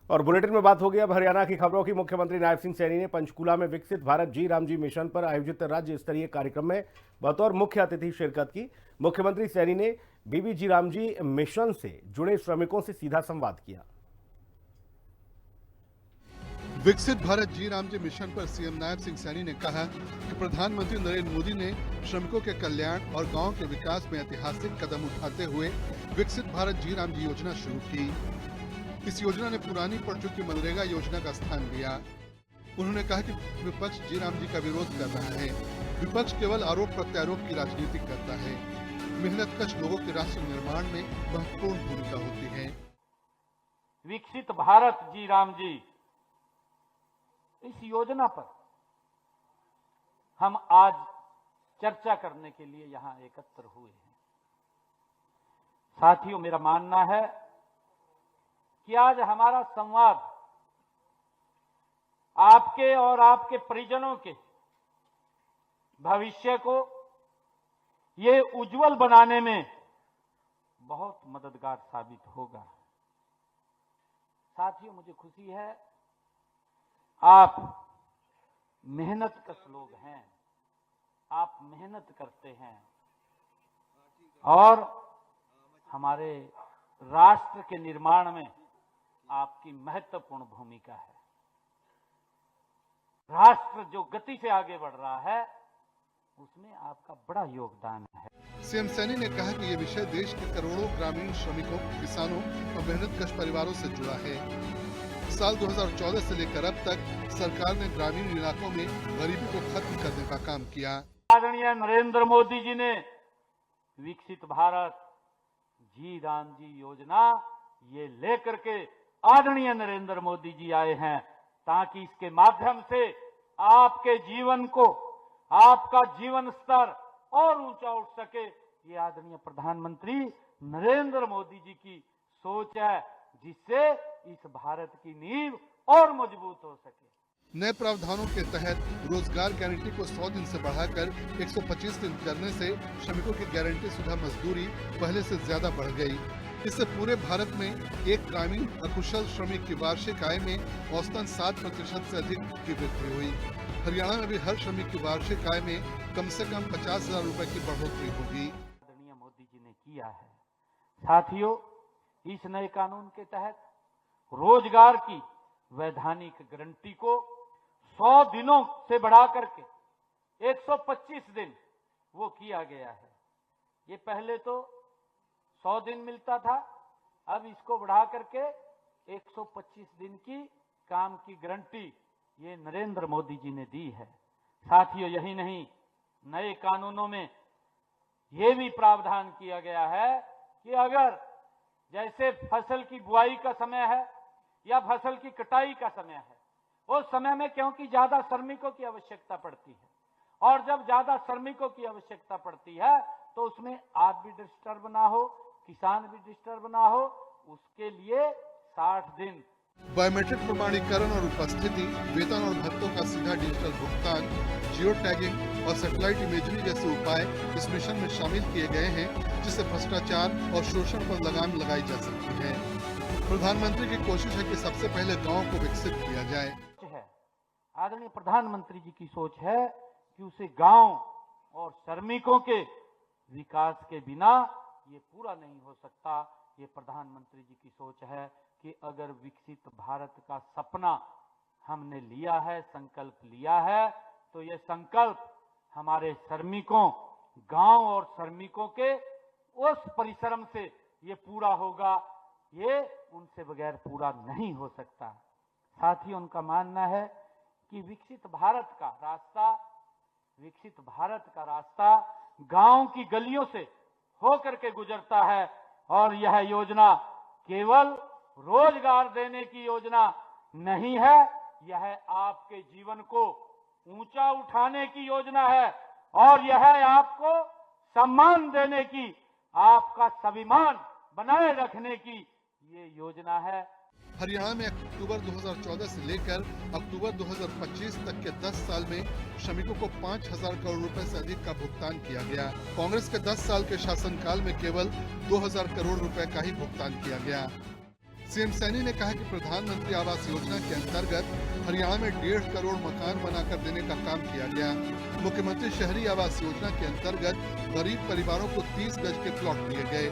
और बुलेटिन में बात होगी अब हरियाणा की खबरों की। मुख्यमंत्री नायब सिंह सैनी ने पंचकूला में विकसित भारत जी राम जी मिशन पर आयोजित राज्य स्तरीय कार्यक्रम में बतौर मुख्य अतिथि शिरकत की। मुख्यमंत्री सैनी ने बीबी जी राम जी मिशन से जुड़े श्रमिकों से सीधा संवाद किया। विकसित भारत जी राम जी मिशन पर सीएम नायब सिंह सैनी ने कहा कि प्रधानमंत्री नरेंद्र मोदी ने श्रमिकों के कल्याण और गांव के विकास में ऐतिहासिक कदम उठाते हुए विकसित भारत जी राम जी योजना शुरू की। इस योजना ने पुरानी पड़ चुकी मनरेगा योजना का स्थान लिया। उन्होंने कहा कि विपक्ष जी राम जी का विरोध कर रहा है। विपक्ष केवल आरोप प्रत्यारोप की राजनीति करता है। मेहनतकश लोगों के राष्ट्र निर्माण में महत्वपूर्ण भूमिका होती है। विकसित भारत जी राम जी, इस योजना पर हम आज चर्चा करने के लिए यहां एकत्र हुए हैं। साथियों, मेरा मानना है कि आज हमारा संवाद आपके और आपके परिजनों के भविष्य को ये उज्जवल बनाने में बहुत मददगार साबित होगा। साथियों, मुझे खुशी है आप मेहनतकश लोग हैं, आप मेहनत करते हैं और हमारे राष्ट्र के निर्माण में आपकी महत्वपूर्ण भूमिका है। राष्ट्र जो गति से आगे बढ़ रहा है उसमें आपका बड़ा योगदान है। सीएम सैनी ने कहा कि ये विषय देश के करोड़ों ग्रामीण श्रमिकों, किसानों और मेहनतकश परिवारों से जुड़ा है। साल 2014 से लेकर अब तक सरकार ने ग्रामीण इलाकों में गरीबी को खत्म करने का काम किया। आदरणीय नरेंद्र मोदी जी ने विकसित भारत जी राम जी योजना ये लेकर के आदरणीय नरेंद्र मोदी जी आए हैं ताकि इसके माध्यम से आपके जीवन को, आपका जीवन स्तर और ऊंचा उठ सके। ये आदरणीय प्रधानमंत्री नरेंद्र मोदी जी की सोच है, जिससे इस भारत की नींव और मजबूत हो सके। नए प्रावधानों के तहत रोजगार गारंटी को 100 दिन से बढ़ाकर 125 दिन करने से श्रमिकों की गारंटी शुदा मजदूरी पहले से ज्यादा बढ़ गई। इससे पूरे भारत में एक ग्रामीण अकुशल श्रमिक की वार्षिक आय में औसतन 7% से अधिक की वृद्धि हुई। हरियाणा में भी हर श्रमिक की वार्षिक आय में कम से कम 50,000 रुपए की बढ़ोतरी होगी। आदरणीय मोदी जी ने किया है। साथियों, इस नए कानून के तहत रोजगार की वैधानिक गारंटी को 100 दिनों से बढ़ा करके 125 दिन वो किया गया है। ये पहले तो 100 दिन मिलता था, अब इसको बढ़ा करके 125 दिन की काम की गारंटी ये नरेंद्र मोदी जी ने दी है। साथियों, यही नहीं, नए कानूनों में ये भी प्रावधान किया गया है कि अगर जैसे फसल की बुआई का समय है या फसल की कटाई का समय है, उस समय में क्योंकि ज्यादा श्रमिकों की आवश्यकता पड़ती है और जब ज्यादा श्रमिकों की आवश्यकता पड़ती है तो उसमें आप भी डिस्टर्ब ना हो, किसान भी डिस्टर्ब ना हो, उसके लिए 60 दिन बायोमेट्रिक प्रमाणीकरण और उपस्थिति, वेतन और भत्तों का सीधा डिजिटल भुगतान, जियो टैगिंग और सैटेलाइट इमेजरी जैसे उपाय इस मिशन में शामिल किए गए हैं, जिससे भ्रष्टाचार और शोषण पर लगाम लगाई जा सकती है। प्रधानमंत्री की कोशिश है कि सबसे पहले गांव को विकसित किया जाए। आदरणीय प्रधानमंत्री जी की सोच है कि उसे गांव और श्रमिकों के विकास के बिना ये पूरा नहीं हो सकता। ये प्रधानमंत्री जी की सोच है कि अगर विकसित भारत का सपना हमने लिया है, संकल्प लिया है, तो ये संकल्प हमारे श्रमिकों, गांव और श्रमिकों के उस परिश्रम से ये पूरा होगा। ये उनसे बगैर पूरा नहीं हो सकता। साथ ही उनका मानना है कि विकसित भारत का रास्ता गांव की गलियों से होकर के गुजरता है और यह योजना केवल रोजगार देने की योजना नहीं है, यह आपके जीवन को ऊंचा उठाने की योजना है और यह आपको सम्मान देने की, आपका स्वाभिमान बनाए रखने की ये योजना है। हरियाणा में अक्टूबर 2014 से लेकर अक्टूबर 2025 तक के 10 साल में श्रमिकों को 5,000 करोड़ रुपए से अधिक का भुगतान किया गया। कांग्रेस के 10 साल के शासनकाल में केवल 2,000 करोड़ रुपए का ही भुगतान किया गया। सीएम सैनी ने कहा कि प्रधानमंत्री आवास योजना के अंतर्गत हरियाणा में 1.5 करोड़ मकान बनाकर देने का काम किया गया। मुख्यमंत्री शहरी आवास योजना के अंतर्गत गरीब परिवारों को 30 गज के प्लॉट दिए गए।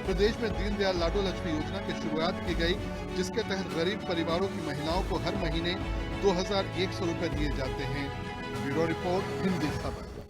प्रदेश में दीनदयाल लाडो लक्ष्मी योजना की शुरुआत की गई, जिसके तहत गरीब परिवारों की महिलाओं को हर महीने 2100 रुपए दिए जाते हैं। ब्यूरो रिपोर्ट, हिंदी खबर।